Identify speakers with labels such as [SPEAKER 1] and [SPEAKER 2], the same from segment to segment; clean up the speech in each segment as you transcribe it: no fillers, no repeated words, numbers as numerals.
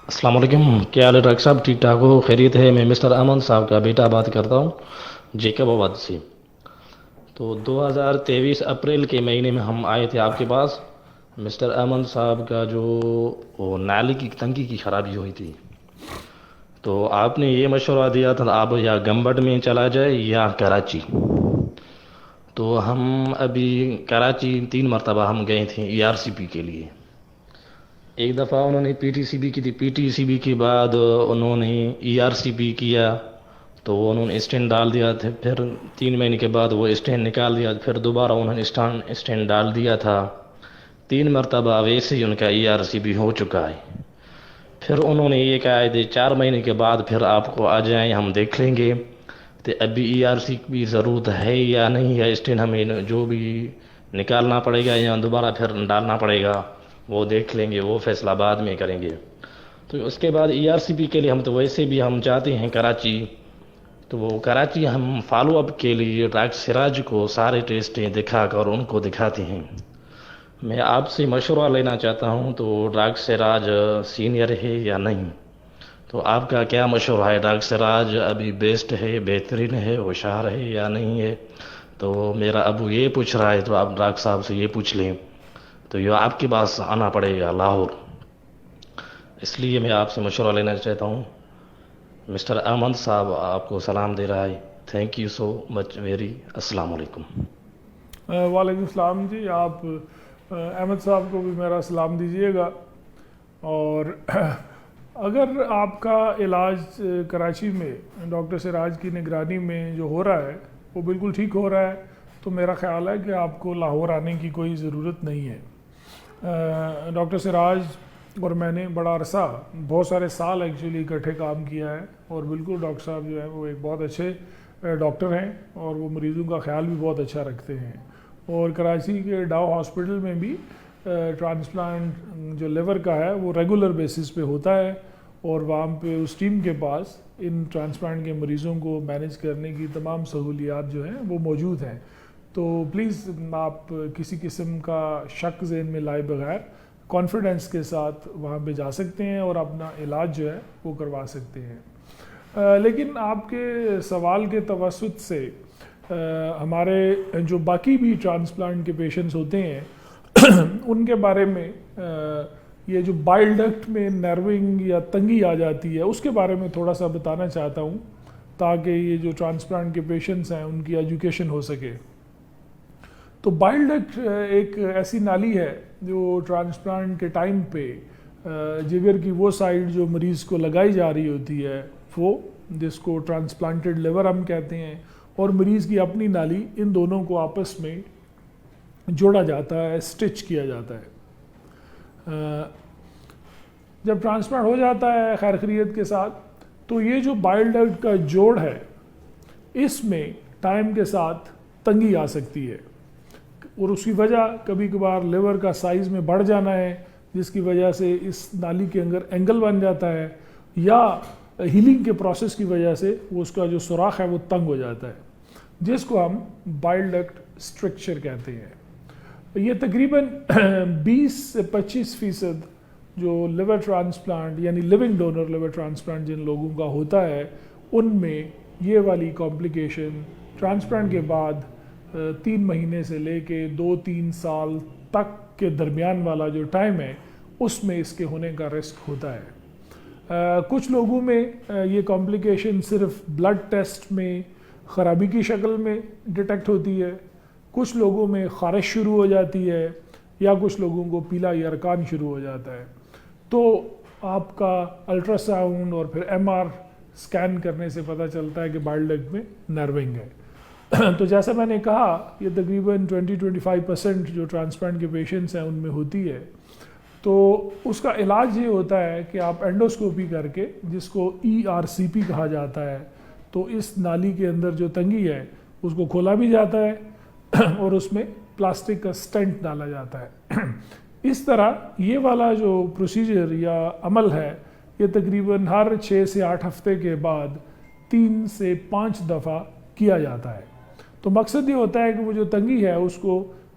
[SPEAKER 1] अस्सलाम वालेकुम। क्या हाल है डॉक्टर साहब? ठीक ठाक हो? खैरियत है? मैं मिस्टर अमन साहब का बेटा बात करता हूँ जेकबाबाद से। तो 2023 अप्रैल के महीने में हम आए थे आपके पास। मिस्टर अमन साहब का जो वो नाली की टंकी की खराबी हुई थी, तो आपने ये मशवरा दिया था आप या गंबट में चला जाए या कराची। तो हम अभी कराची 3 मरतबा हम गए थे ईआरसीपी के लिए। एक दफ़ा उन्होंने पीटीसीबी की थी, पीटीसीबी के बाद उन्होंने ईआरसीपी किया, तो वो उन्होंने स्टैंड डाल दिया था। फिर 3 महीने के बाद वो स्टैंड निकाल दिया, फिर दोबारा उन्होंने स्टैंड स्टैंड डाल दिया था। 3 मरतबा वैसे ही उनका ईआरसीबी हो चुका है। फिर उन्होंने ये कहा है 4 महीने के बाद फिर आपको आ जाएं, हम देख लेंगे। तो अभी ईआरसी की ज़रूरत है या नहीं है, स्टैंड हमें जो भी निकालना पड़ेगा या दोबारा फिर डालना पड़ेगा, वो देख लेंगे, वो फैसला बाद में करेंगे। तो उसके बाद ईआरसीबी के लिए हम तो वैसे भी हम जाते हैं कराची। तो वो कराची हम फॉलो अप के लिए डॉक्टर सिराज को सारे टेस्टें दिखाकर उनको दिखाते हैं। मैं आपसे मशवरा लेना चाहता हूँ, तो डॉक्टर सिराज सीनियर है या नहीं? तो आपका क्या मशवरा है? डॉक्टर सिराज अभी बेस्ट है, बेहतरीन है, होशियार है या नहीं है? तो मेरा अबू ये पूछ रहा है, तो आप डॉक्टर साहब से ये पूछ लें। तो ये आपके पास आना पड़ेगा लाहौर, इसलिए मैं आपसे मशवरा लेना चाहता हूँ। मिस्टर अहमद साहब आपको सलाम दे रहा है। Thank you so much very. अस्सलाम वालेकुम।
[SPEAKER 2] वालेकुम सलाम जी। आप अहमद साहब को भी मेरा सलाम दीजिएगा। और अगर आपका इलाज कराची में डॉक्टर सिराज की निगरानी में जो हो रहा है वो बिल्कुल ठीक हो रहा है, तो मेरा ख़्याल है कि आपको लाहौर आने की कोई ज़रूरत नहीं है। डॉक्टर सिराज और मैंने बड़ा अरसा, बहुत सारे साल एक्चुअली इकट्ठे काम किया है, और बिल्कुल डॉक्टर साहब जो है वो एक बहुत अच्छे डॉक्टर हैं और वो मरीज़ों का ख्याल भी बहुत अच्छा रखते हैं। और कराची के डाउ हॉस्पिटल में भी ट्रांसप्लांट जो लिवर का है वो रेगुलर बेसिस पे होता है, और वहाँ पे उस टीम के पास इन ट्रांसप्लांट के मरीज़ों को मैनेज करने की तमाम सहूलियात जो हैं वो मौजूद हैं। तो प्लीज़ आप किसी किस्म का शक ज़हन में लाए बगैर कॉन्फिडेंस के साथ वहाँ पे जा सकते हैं और अपना इलाज जो है वो करवा सकते हैं। लेकिन आपके सवाल के तवसुत से हमारे जो बाकी भी ट्रांसप्लांट के पेशेंट्स होते हैं उनके बारे में ये जो बाइल डक्ट में नर्विंग या तंगी आ जाती है उसके बारे में थोड़ा सा बताना चाहता हूँ, ताकि ये जो ट्रांसप्लांट के पेशेंट्स हैं उनकी एजुकेशन हो सके। तो बाइल डक्ट एक ऐसी नाली है जो ट्रांसप्लांट के टाइम पे जिगर की वो साइड जो मरीज़ को लगाई जा रही होती है वो, जिसको ट्रांसप्लांटेड लिवर हम कहते हैं, और मरीज़ की अपनी नाली, इन दोनों को आपस में जोड़ा जाता है, स्टिच किया जाता है। जब ट्रांसप्लांट हो जाता है खैर खैरियत के साथ, तो ये जो बाइल डक्ट का जोड़ है इसमें टाइम के साथ तंगी आ सकती है, और उसकी वजह कभी कभार लिवर का साइज़ में बढ़ जाना है, जिसकी वजह से इस नाली के अंदर एंगल बन जाता है, या हीलिंग के प्रोसेस की वजह से वो उसका जो सुराख है वो तंग हो जाता है, जिसको हम बाइल डक्ट स्ट्रक्चर कहते हैं। ये तकरीबन 20 से 25% जो लिवर ट्रांसप्लांट यानी लिविंग डोनर लिवर ट्रांसप्लांट जिन लोगों का होता है उनमें ये वाली कॉम्प्लिकेशन ट्रांसप्लांट के बाद 3 महीने से लेके 2-3 साल तक के दरमियान वाला जो टाइम है उसमें इसके होने का रिस्क होता है। कुछ लोगों में ये कॉम्प्लिकेशन सिर्फ ब्लड टेस्ट में ख़राबी की शक्ल में डिटेक्ट होती है, कुछ लोगों में ख़ारिश शुरू हो जाती है, या कुछ लोगों को पीला यरकान शुरू हो जाता है। तो आपका अल्ट्रासाउंड और फिर एमआर स्कैन करने से पता चलता है कि बाइल डक्ट में नर्विंग है। तो जैसा मैंने कहा ये तकरीबन 20-25% जो ट्रांसप्लांट के पेशेंट्स हैं उनमें होती है। तो उसका इलाज ये होता है कि आप एंडोस्कोपी करके, जिसको ERCP कहा जाता है, तो इस नाली के अंदर जो तंगी है उसको खोला भी जाता है और उसमें प्लास्टिक का स्टेंट डाला जाता है। इस तरह ये वाला जो प्रोसीजर या अमल है ये तकरीबन हर 6 से 8 हफ्ते के बाद 3 से 5 दफ़ा किया जाता है। तो मकसद ये होता है कि वो जो तंगी है उसको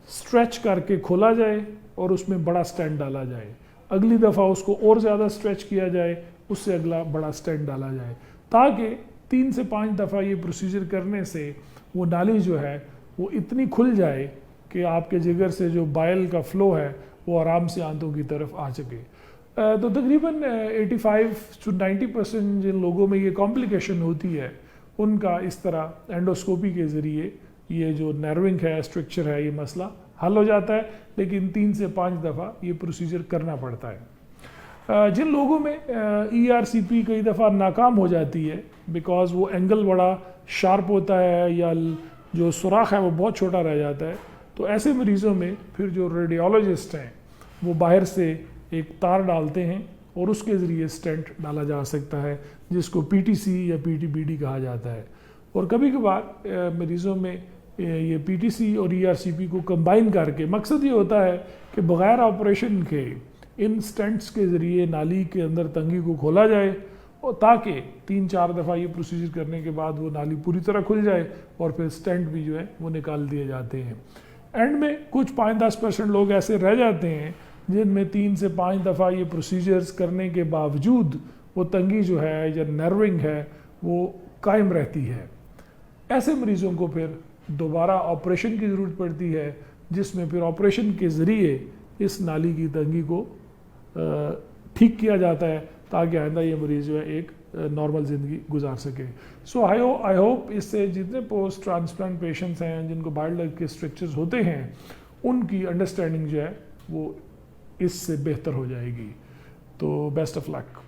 [SPEAKER 2] स्ट्रेच करके खोला जाए और उसमें बड़ा स्टेंट डाला जाए। अगली दफ़ा उसको और ज़्यादा स्ट्रेच किया जाए, उससे अगला बड़ा स्टेंट डाला जाए, ताकि 3 से 5 दफ़ा ये प्रोसीजर करने से वो नाली जो है वो इतनी खुल जाए कि आपके जिगर से जो बाइल का फ़्लो है वो आराम से आंतों की तरफ आ सके। तो तकरीबन 85 to 90% जिन लोगों में ये कॉम्प्लिकेशन होती है उनका इस तरह एंडोस्कोपी के ज़रिए ये जो नर्विंग है, स्ट्रक्चर है, ये मसला हल हो जाता है, लेकिन 3 से 5 दफ़ा ये प्रोसीजर करना पड़ता है। जिन लोगों में ERCP कई दफ़ा नाकाम हो जाती है बिकॉज़ वो एंगल बड़ा शार्प होता है या जो सुराख है वो बहुत छोटा रह जाता है, तो ऐसे मरीज़ों में फिर जो रेडियोलॉजिस्ट हैं वो बाहर से एक तार डालते हैं और उसके ज़रिए स्टेंट डाला जा सकता है, जिसको PTC या PTBD कहा जाता है। और कभी कभार मरीज़ों में ये PTC और ERCP को कंबाइन करके मकसद ये होता है कि बग़ैर ऑपरेशन के इन स्टेंट्स के ज़रिए नाली के अंदर तंगी को खोला जाए, और ताकि 3-4 दफ़ा ये प्रोसीजर करने के बाद वो नाली पूरी तरह खुल जाए और फिर स्टेंट भी जो है वो निकाल दिए जाते हैं। एंड में कुछ 5-10% लोग ऐसे रह जाते हैं जिनमें 3 से 5 दफ़ा ये प्रोसीजर्स करने के बावजूद वो तंगी जो है या नर्विंग है वो कायम रहती है। ऐसे मरीज़ों को फिर दोबारा ऑपरेशन की ज़रूरत पड़ती है, जिसमें फिर ऑपरेशन के ज़रिए इस नाली की तंगी को ठीक किया जाता है ताकि आइंदा ये मरीज़ जो है एक नॉर्मल ज़िंदगी गुजार सके। सो आई होप इससे जितने पोस्ट ट्रांसप्लांट पेशेंट्स हैं जिनको बाइल डक्ट के स्ट्रक्चर्स होते हैं उनकी अंडरस्टैंडिंग जो है वो इससे बेहतर हो जाएगी। तो बेस्ट ऑफ लक।